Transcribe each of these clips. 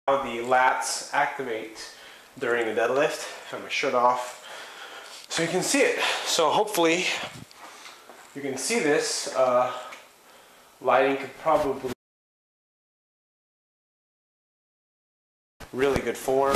How the lats activate during a deadlift. I have my shirt off so you can see it. So hopefully you can see this. Lighting could probably really good form.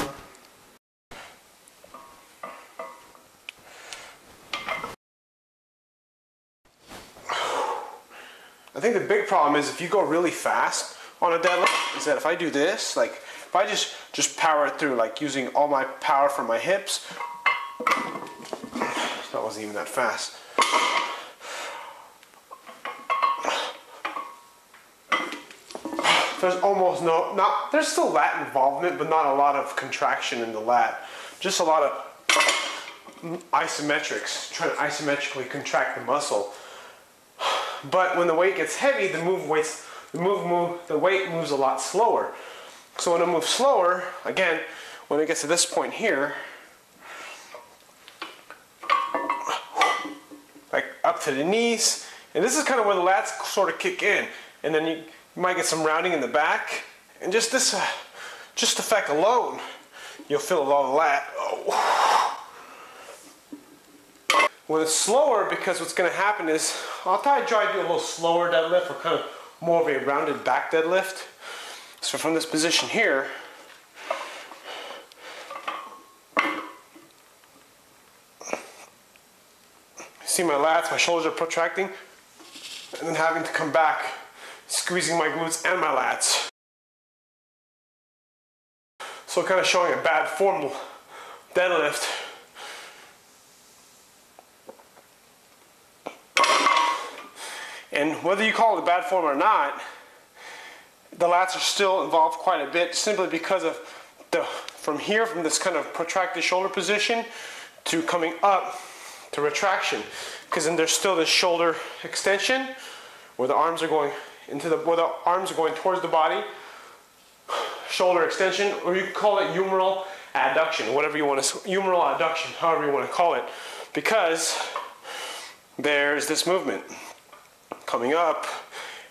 I think the big problem is if you go really fast on a deadlift is that if I do this, like if I just power it through, like using all my power from my hips, that wasn't even that fast. There's almost there's still lat involvement, but not a lot of contraction in the lat. Just a lot of isometrics, trying to isometrically contract the muscle. But when the weight gets heavy, the weight moves a lot slower. So when it moves slower, again, when it gets to this point here, like up to the knees, and this is kind of where the lats sort of kick in, and then you might get some rounding in the back, and just this effect alone, you'll feel a lot of lat. Oh. When it's slower, because what's going to happen is, I'll try to do a little slower deadlift, or kind of more of a rounded back deadlift. So from this position here, see my lats, my shoulders are protracting, and then having to come back, squeezing my glutes and my lats. So kind of showing a bad formal deadlift. And whether you call it a bad form or not, the lats are still involved quite a bit, simply because of from this kind of protracted shoulder position to coming up to retraction, because then there's still this shoulder extension where the arms are going towards the body, shoulder extension, or you can call it humeral adduction, whatever you want to, humeral adduction, however you want to call it, because there's this movement coming up,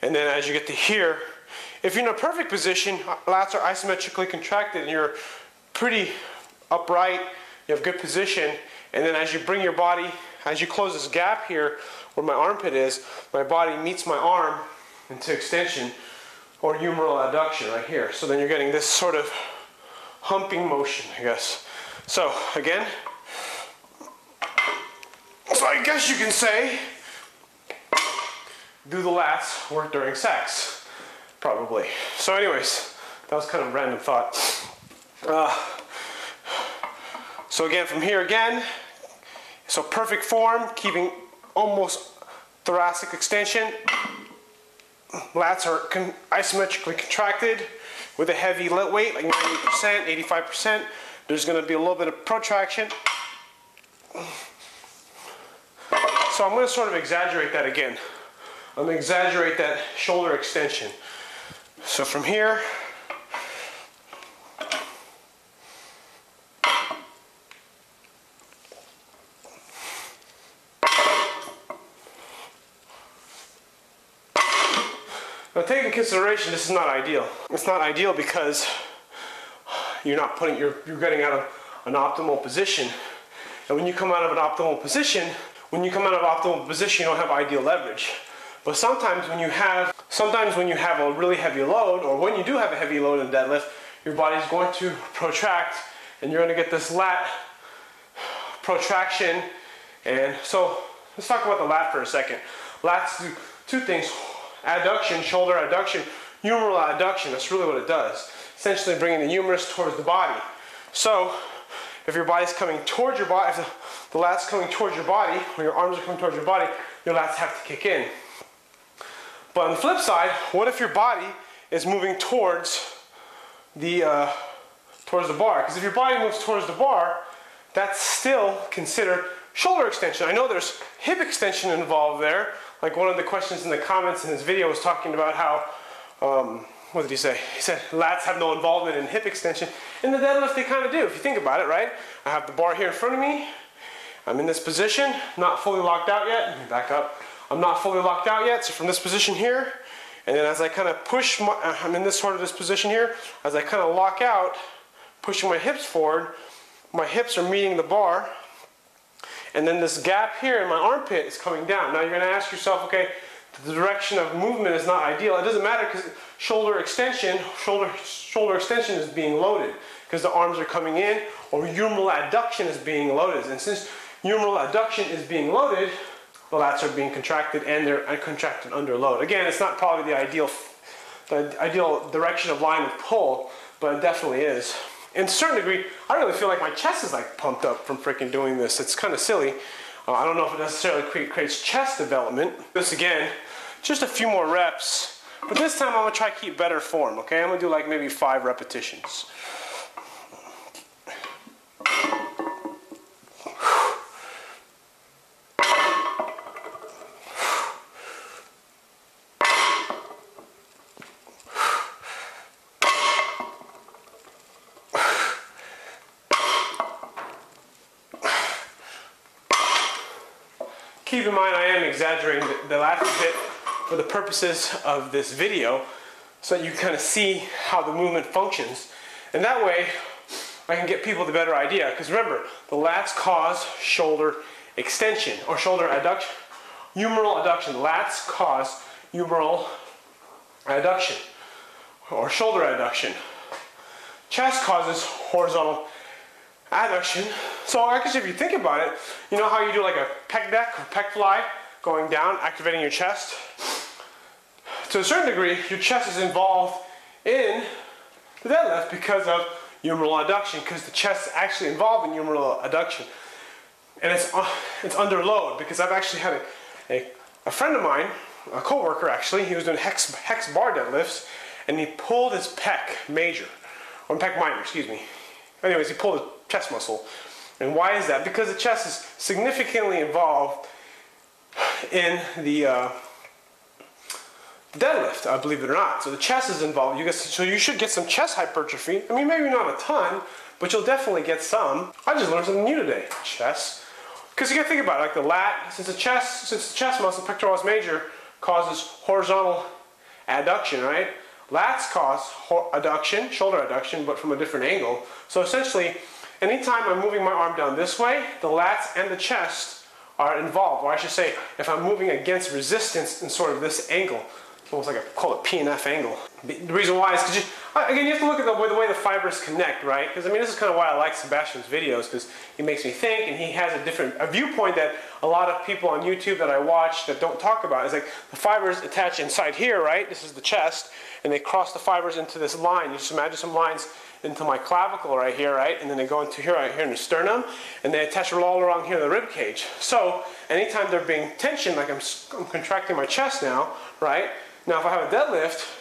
and then as you get to here, if you're in a perfect position, lats are isometrically contracted and you're pretty upright, you have good position, and then as you bring your body, as you close this gap here where my armpit is, my body meets my arm into extension, or humeral adduction right here. So then you're getting this sort of humping motion, I guess. So again, so I guess you can say, do the lats work during sex? Probably. So anyways, that was kind of a random thought. So again, from here again, so perfect form, keeping almost thoracic extension. Lats are isometrically contracted with a heavy weight, like 90%, 85%. There's going to be a little bit of protraction. So I'm going to sort of exaggerate that again. I'm going to exaggerate that shoulder extension. So from here, now take into consideration this is not ideal. It's not ideal because you're getting out of an optimal position. And when you come out of an optimal position, you don't have ideal leverage. But sometimes when you have a really heavy load, or when you do have a heavy load in deadlift, your body's going to protract, and you're going to get this lat protraction. And so let's talk about the lat for a second. Lats do two things: adduction, shoulder adduction, humeral adduction. That's really what it does. Essentially bringing the humerus towards the body. So if your body's coming towards your body, if the lat's coming towards your body, or your arms are coming towards your body, your lats have to kick in. But on the flip side, what if your body is moving towards the bar? Because if your body moves towards the bar, that's still considered shoulder extension. I know there's hip extension involved there. Like one of the questions in the comments in this video was talking about how, what did he say? He said lats have no involvement in hip extension. In the deadlift, they kind of do, if you think about it, right? I have the bar here in front of me. I'm in this position, not fully locked out yet. Let me back up. I'm not fully locked out yet, so from this position here, And then as I kind of push I'm in this position here, as I kind of lock out, pushing my hips forward, my hips are meeting the bar, and then this gap here in my armpit is coming down. Now you're going to ask yourself, okay, the direction of movement is not ideal. It doesn't matter because shoulder extension is being loaded because the arms are coming in, or humeral adduction is being loaded. And since humeral adduction is being loaded, the lats are being contracted and they're contracted under load. Again, it's not probably the ideal direction of line of pull, but it definitely is. In a certain degree, I really feel like my chest is like pumped up from freaking doing this. It's kind of silly. I don't know if it necessarily creates chest development. This again, just a few more reps, but this time I'm gonna try to keep better form, okay? I'm gonna do like maybe 5 repetitions. Keep in mind I am exaggerating the last bit for the purposes of this video so that you kind of see how the movement functions. And that way I can get people the better idea. Because remember, the lats cause shoulder extension or shoulder adduction. Humeral adduction. Lats cause humeral adduction or shoulder adduction. Chest causes horizontal adduction. So I guess if you think about it, you know how you do like a pec deck or pec fly going down, activating your chest? To a certain degree, your chest is involved in the deadlift because of humeral adduction, because the chest is actually involved in humeral adduction. And it's under load because I've actually had a friend of mine, a co-worker actually, he was doing hex bar deadlifts and he pulled his pec major, or pec minor, excuse me. Anyways, he pulled his chest muscle. And why is that? Because the chest is significantly involved in the deadlift, believe it or not. So the chest is involved. So you should get some chest hypertrophy. I mean, maybe not a ton, but you'll definitely get some. I just learned something new today. Chest. Because you gotta think about it, like the lat, since the chest muscle, pectoralis major, causes horizontal adduction, right? Lats cause adduction, shoulder adduction, but from a different angle. So essentially, anytime I'm moving my arm down this way, the lats and the chest are involved. Or I should say, if I'm moving against resistance in sort of this angle, it's almost like call it P&F angle. The reason why is because, again, you have to look at the way the fibers connect, right? Because I mean, this is kind of why I like Sebastian's videos, because he makes me think, and he has a viewpoint that a lot of people on YouTube that I watch that don't talk about. It's like the fibers attach inside here, right? This is the chest, and they cross the fibers into this line. You just imagine some lines into my clavicle right here, right? And then they go into here, right here in the sternum, and they attach all around here in the rib cage. So anytime they're being tensioned, like I'm contracting my chest now, right? Now if I have a deadlift,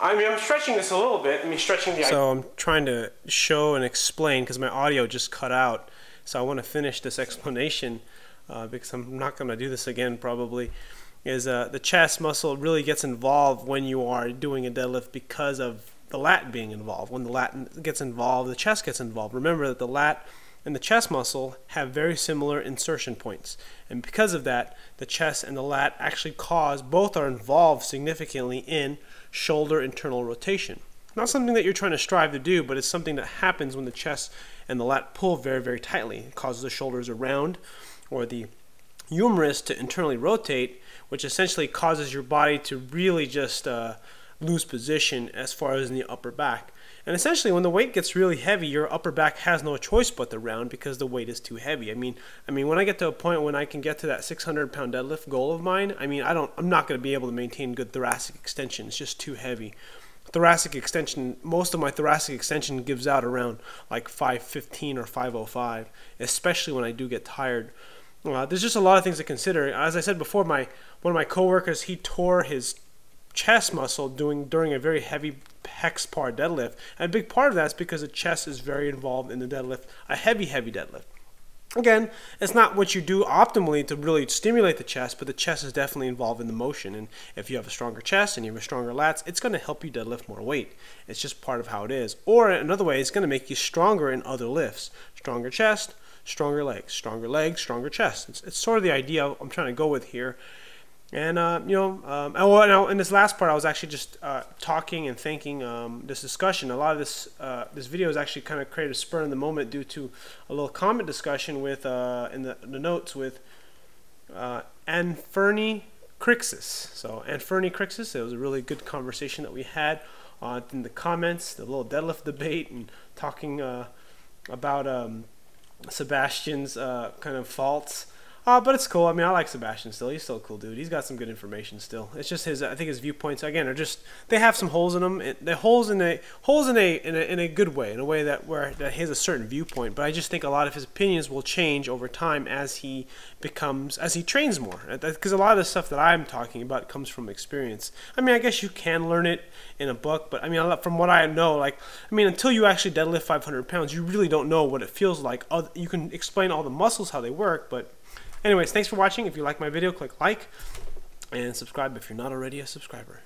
I mean, I'm stretching this a little bit. So I'm trying to show and explain because my audio just cut out. So I want to finish this explanation because I'm not going to do this again probably. Is the chest muscle really gets involved when you are doing a deadlift because of the lat being involved. When the lat gets involved, the chest gets involved. Remember that the lat and the chest muscle have very similar insertion points. And because of that, the chest and the lat actually both are involved significantly in shoulder internal rotation. Not something that you're trying to strive to do, but it's something that happens when the chest and the lat pull very, very tightly. It causes the shoulders around, or the humerus to internally rotate, which essentially causes your body to really just lose position as far as in the upper back. And essentially when the weight gets really heavy, your upper back has no choice but to round because the weight is too heavy. I mean when I get to a point when I can get to that 600-pound deadlift goal of mine, I'm not going to be able to maintain good thoracic extension. It's just too heavy. Thoracic extension, most of my thoracic extension gives out around like 515 or 505, especially when I do get tired. There's just a lot of things to consider. As I said before, one of my coworkers, he tore his chest muscle during a very heavy hex bar deadlift, and a big part of that is because the chest is very involved in the deadlift, a heavy deadlift. Again, it's not what you do optimally to really stimulate the chest, but the chest is definitely involved in the motion, and if you have a stronger chest and you have a stronger lats, it's going to help you deadlift more weight. It's just part of how it is. Or another way, it's going to make you stronger in other lifts. Stronger chest, stronger legs, stronger chest. It's sort of the idea I'm trying to go with here. And now in this last part, I was actually just talking and thinking this discussion. A lot of this video is actually kind of created a spur in the moment due to a little comment discussion with in the notes with Anferni Crixus. So Anferni Crixus, it was a really good conversation that we had in the comments, the little deadlift debate, and talking about Sebastian's kind of faults. But it's cool. I mean, I like Sebastian still. He's still a cool dude. He's got some good information still. It's just his. I think his viewpoints again are just, they have some holes in them. They're holes in a good way, in a way that he has a certain viewpoint. But I just think a lot of his opinions will change over time as he trains more. Because a lot of the stuff that I'm talking about comes from experience. I mean, I guess you can learn it in a book, but I mean, from what I know, until you actually deadlift 500 pounds, you really don't know what it feels like. You can explain all the muscles how they work, but anyways, thanks for watching. If you like my video, click like and subscribe if you're not already a subscriber.